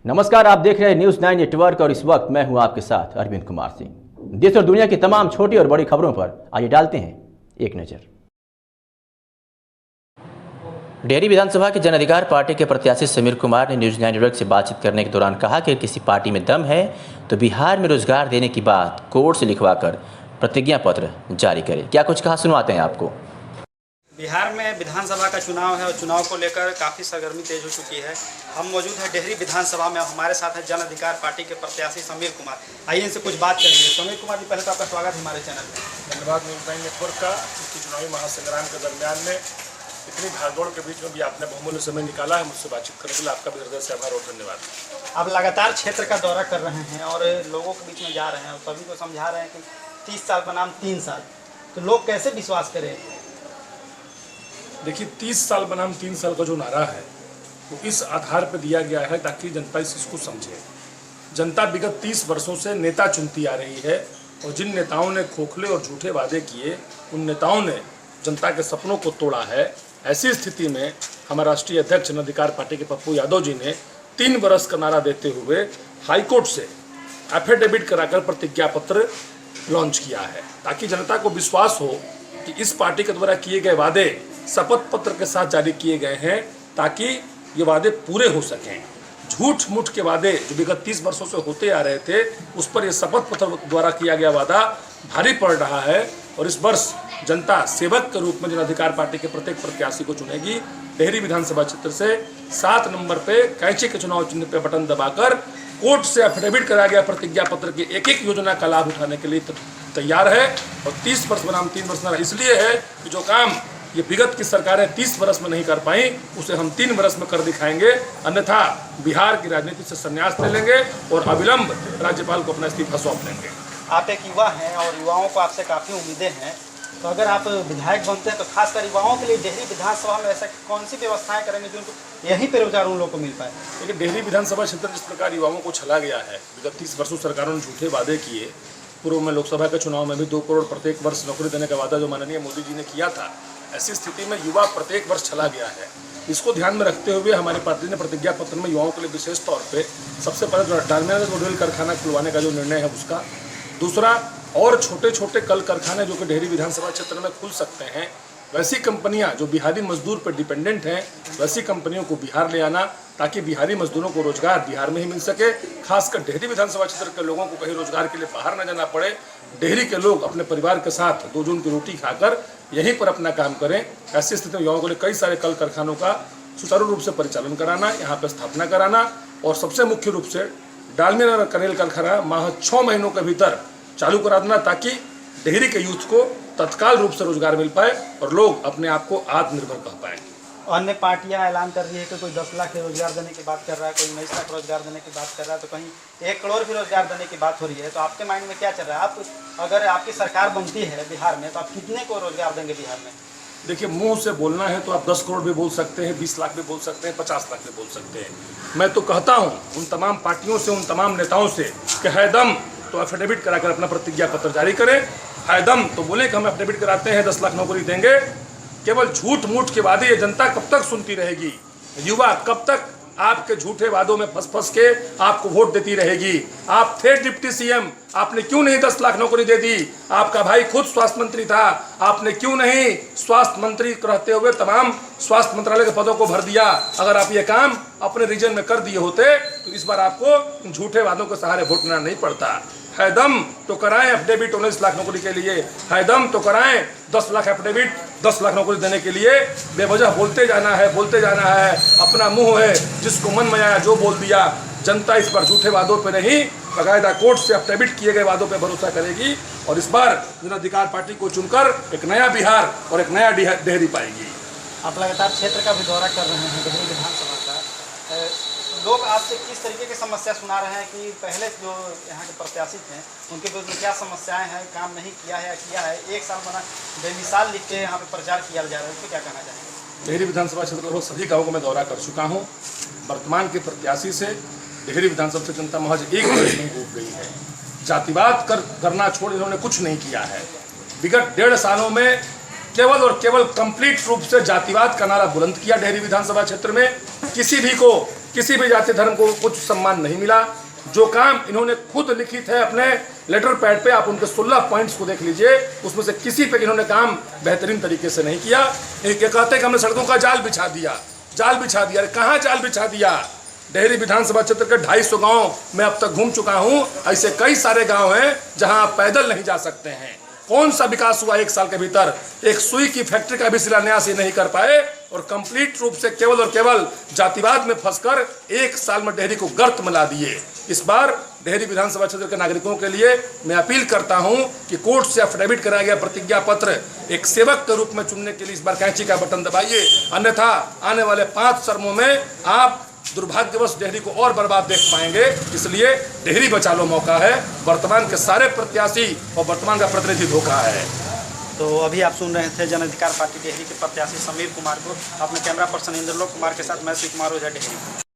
नमस्कार, आप देख रहे हैं न्यूज़ 9 नेटवर्क और इस वक्त मैं हूं आपके साथ अरविंद कुमार सिंह। देश और दुनिया की तमाम छोटी और बड़ी खबरों पर आइए डालते हैं एक नज़र। डेहरी विधानसभा के जन अधिकार पार्टी के प्रत्याशी समीर कुमार ने न्यूज़ 9 नेटवर्क से बातचीत करने के दौरान कहा कि किसी पार्टी में दम है तो बिहार में रोजगार देने की बात कोर्ट से लिखवाकर प्रतिज्ञा पत्र जारी करे। क्या कुछ कहा, सुनवाते हैं आपको। बिहार में विधानसभा का चुनाव है और चुनाव को लेकर काफ़ी सरगर्मी तेज हो चुकी है। हम मौजूद हैं डेहरी विधानसभा में। हमारे साथ है जन अधिकार पार्टी के प्रत्याशी समीर कुमार। आइए इनसे कुछ बात करेंगे। समीर कुमार जी, पहले तो आपका स्वागत है हमारे चैनल में। धन्यवाद न्यूज़ 9 नेटवर्क का। इसकी चुनावी महासंग्राम के दरमियान में इतनी भागदौड़ के बीच में भी आपने बहुमूल्य समय निकाला है मुझसे बातचीत करने के लिए। आपका भी हृदय से आभार और धन्यवाद। आप लगातार क्षेत्र का दौरा कर रहे हैं और लोगों के बीच में जा रहे हैं और सभी को समझा रहे हैं कि 30 साल बनाम 3 साल, तो लोग कैसे विश्वास करें? देखिए, 30 साल बनाम 3 साल का जो नारा है वो इस आधार पर दिया गया है ताकि जनता इस चीज़ को समझे। जनता विगत 30 वर्षों से नेता चुनती आ रही है और जिन नेताओं ने खोखले और झूठे वादे किए उन नेताओं ने जनता के सपनों को तोड़ा है। ऐसी स्थिति में हमारे राष्ट्रीय अध्यक्ष जन अधिकार पार्टी के पप्पू यादव जी ने 3 वर्ष का नारा देते हुए हाईकोर्ट से एफिडेविट कराकर प्रतिज्ञा पत्र लॉन्च किया है ताकि जनता को विश्वास हो कि इस पार्टी के द्वारा किए गए वादे शपथ पत्र के साथ जारी किए गए हैं ताकि ये वादे पूरे हो सकें। झूठ मूठ के वादे जो विगत 30 वर्षों से होते आ रहे थे उस पर यह शपथ पत्र द्वारा किया गया वादा भारी पड़ रहा है और इस वर्ष जनता सेवक के रूप में जन अधिकार पार्टी के प्रत्येक प्रत्याशी को चुनेगी। डेहरी विधानसभा क्षेत्र से 7 नंबर पे कैंची के चुनाव चिन्ह पे बटन दबाकर कोर्ट से एफिडेविट कराया गया प्रतिज्ञा पत्र की एक एक योजना का लाभ उठाने के लिए तैयार है। और 30 वर्ष बनाम 3 वर्ष नारा इसलिए है कि जो काम ये विगत की सरकारें 30 वर्ष में नहीं कर पाई उसे हम 3 वर्ष में कर दिखाएंगे, अन्यथा बिहार की राजनीति से संन्यास ले लेंगे और अविलंब राज्यपाल को अपना इस्तीफा सौंप देंगे। आप एक युवा हैं और युवाओं को आपसे काफ़ी उम्मीदें हैं, तो अगर आप विधायक बनते हैं तो खासकर युवाओं के लिए डेहरी विधानसभा में ऐसा कौन सी व्यवस्थाएं करेंगे जो उनको यहीं पे रोजगार उन लोगों को मिल पाए? लेकिन डेहरी विधानसभा क्षेत्र जिस प्रकार युवाओं को छला गया है, विगत 30 वर्षों सरकारों ने झूठे वादे किए। पूर्व में लोकसभा के चुनाव में भी 2 करोड़ प्रत्येक वर्ष नौकरी देने का वादा जो माननीय मोदी जी ने किया था, ऐसी स्थिति में युवा प्रत्येक वर्ष छला गया है। इसको ध्यान में रखते हुए हमारी पार्टी ने प्रतिज्ञा पत्र में युवाओं के लिए विशेष तौर पे सबसे पहले तो डालमिया में कारखाना खुलवाने का जो निर्णय है उसका, दूसरा और छोटे छोटे कल कारखाने जो कि डेहरी विधानसभा क्षेत्र में खुल सकते हैं, वैसी कंपनियां जो बिहारी मजदूर पर डिपेंडेंट हैं वैसी कंपनियों को बिहार ले आना ताकि बिहारी मजदूरों को रोजगार बिहार में ही मिल सके। खासकर डेहरी विधानसभा क्षेत्र के लोगों को कहीं रोजगार के लिए बाहर न जाना पड़े, डेहरी के लोग अपने परिवार के साथ 2 जून की रोटी खाकर यहीं पर अपना काम करें। ऐसी स्थिति में युवाओं के लिए कई सारे कल कारखानों का सुचारू रूप से परिचालन कराना, यहाँ पर स्थापना कराना और सबसे मुख्य रूप से डालमिया करेल कारखाना माह 6 महीनों के भीतर चालू करा देना ताकि डेहरी के यूथ को तत्काल रूप से रोजगार मिल पाए और लोग अपने आप को आत्मनिर्भर कर पाए। अन्य पार्टियां ऐलान कर रही है कि कोई 10 लाख के रोजगार देने की बात कर रहा है, कोई 19 लाख रोजगार देने की बात कर रहा है, तो कहीं 1 करोड़ भी रोजगार देने की बात हो रही है। तो आपके माइंड में क्या चल रहा है? आप अगर आपकी सरकार बनती है बिहार में तो आप कितने को रोजगार देंगे बिहार में? देखिए, मुंह से बोलना है तो आप 10 करोड़ भी बोल सकते हैं, 20 लाख भी बोल सकते हैं, 50 लाख भी बोल सकते हैं। मैं तो कहता हूँ उन तमाम पार्टियों से, उन तमाम नेताओं से कि है दम तो एफिडेविट कराकर अपना प्रतिज्ञा पत्र जारी करें। है दम तो बोले कि हम एफिडेविट कराते हैं 10 लाख नौकरी देंगे। केवल झूठ मूठ के वादे ये जनता कब तक सुनती रहेगी? युवा कब तक आपके झूठे वादों में फंस के आपको वोट देती रहेगी? आप थे डिप्टी सीएम, आपने क्यों नहीं 10 लाख नौकरी दे दी? आपका भाई खुद स्वास्थ्य मंत्री था, आपने क्यों नहीं स्वास्थ्य मंत्री रहते हुए तमाम स्वास्थ्य मंत्रालय के पदों को भर दिया? अगर आप ये काम अपने रीजन में कर दिए होते तो इस बार आपको झूठे वादों के सहारे वोट देना नहीं पड़ता। है दम तो कराएं एफिडेविट 19 लाख नौकरी के लिए, है दम तो कराएं 10 लाख एफिडेविट 10 लाख नौकरी देने के लिए। बेवजह बोलते जाना है, बोलते जाना है, अपना मुंह है जिसको मन में आया जो बोल दिया। जनता इस बार झूठे वादों पे नहीं, बाकायदा कोर्ट से एफिडेविट किए गए वादों पे भरोसा करेगी और इस बार जन अधिकार पार्टी को चुनकर एक नया बिहार और एक नया डेहरी पाएगी। आप लगातार क्षेत्र का भी दौरा कर रहे हैं डेहरी विधानसभा का, लोग आपसे किस तरीके की समस्या सुना रहे हैं कि पहले जो यहाँ के प्रत्याशी थे उनके विरुद्ध में क्या समस्याएं हैं, काम नहीं किया है या किया है? 1 साल बना बेमिसाल लिख के यहाँ पे प्रचार किया जा रहा है, उस पर क्या कहना चाहेंगे? डेहरी विधानसभा क्षेत्र लगभग सभी गाँवों को मैं दौरा कर चुका हूँ। वर्तमान के प्रत्याशी से डेहरी विधानसभा से जनता महज 1 वोट नहीं उठ गई है। जातिवाद करना छोड़ इन्होंने कुछ नहीं किया है। विगत 1.5 सालों में केवल और केवल कंप्लीट रूप से जातिवाद का नारा बुलंद किया डेहरी विधानसभा क्षेत्र में। किसी भी को किसी भी जाति धर्म को कुछ सम्मान नहीं मिला। जो काम इन्होंने खुद लिखित है अपने लेटर पैड पे, आप उनके 16 पॉइंट्स को देख लीजिए, उसमें से किसी पे इन्होंने काम बेहतरीन तरीके से नहीं किया। ये कहते हैं कि हमने सड़कों का जाल बिछा दिया, जाल बिछा दिया। कहाँ जाल बिछा दिया? डेहरी विधानसभा क्षेत्र के 250 गांव में अब तक घूम चुका हूं। ऐसे कई सारे गांव हैं जहां आप पैदल नहीं जा सकते हैं। कौन सा विकास हुआ 1 साल के भीतर? एक सुई की फैक्ट्री का भी शिलान्यास ही नहीं कर पाए और कंप्लीट रूप से केवल और केवल जातिवाद में फंसकर 1 साल में डेहरी को गर्त में ला दिए। इस बार डेहरी विधानसभा क्षेत्र के नागरिकों के लिए मैं अपील करता हूं कि कोर्ट से एफिडेविट कराया गया प्रतिज्ञा पत्र एक सेवक के रूप में चुनने के लिए इस बार कैंची का बटन दबाइए, अन्यथा आने वाले 5 टर्मों में आप दुर्भाग्यवश डेहरी को और बर्बाद देख पाएंगे। इसलिए डेहरी बचा लो मौका है। वर्तमान के सारे प्रत्याशी और वर्तमान का प्रतिनिधि धोखा है। तो अभी आप सुन रहे थे जन अधिकार पार्टी डेहरी के प्रत्याशी समीर कुमार को। अपने कैमरा पर्सन इंद्रलोक कुमार के साथ मैं शिव कुमार ओझा, डेहरी।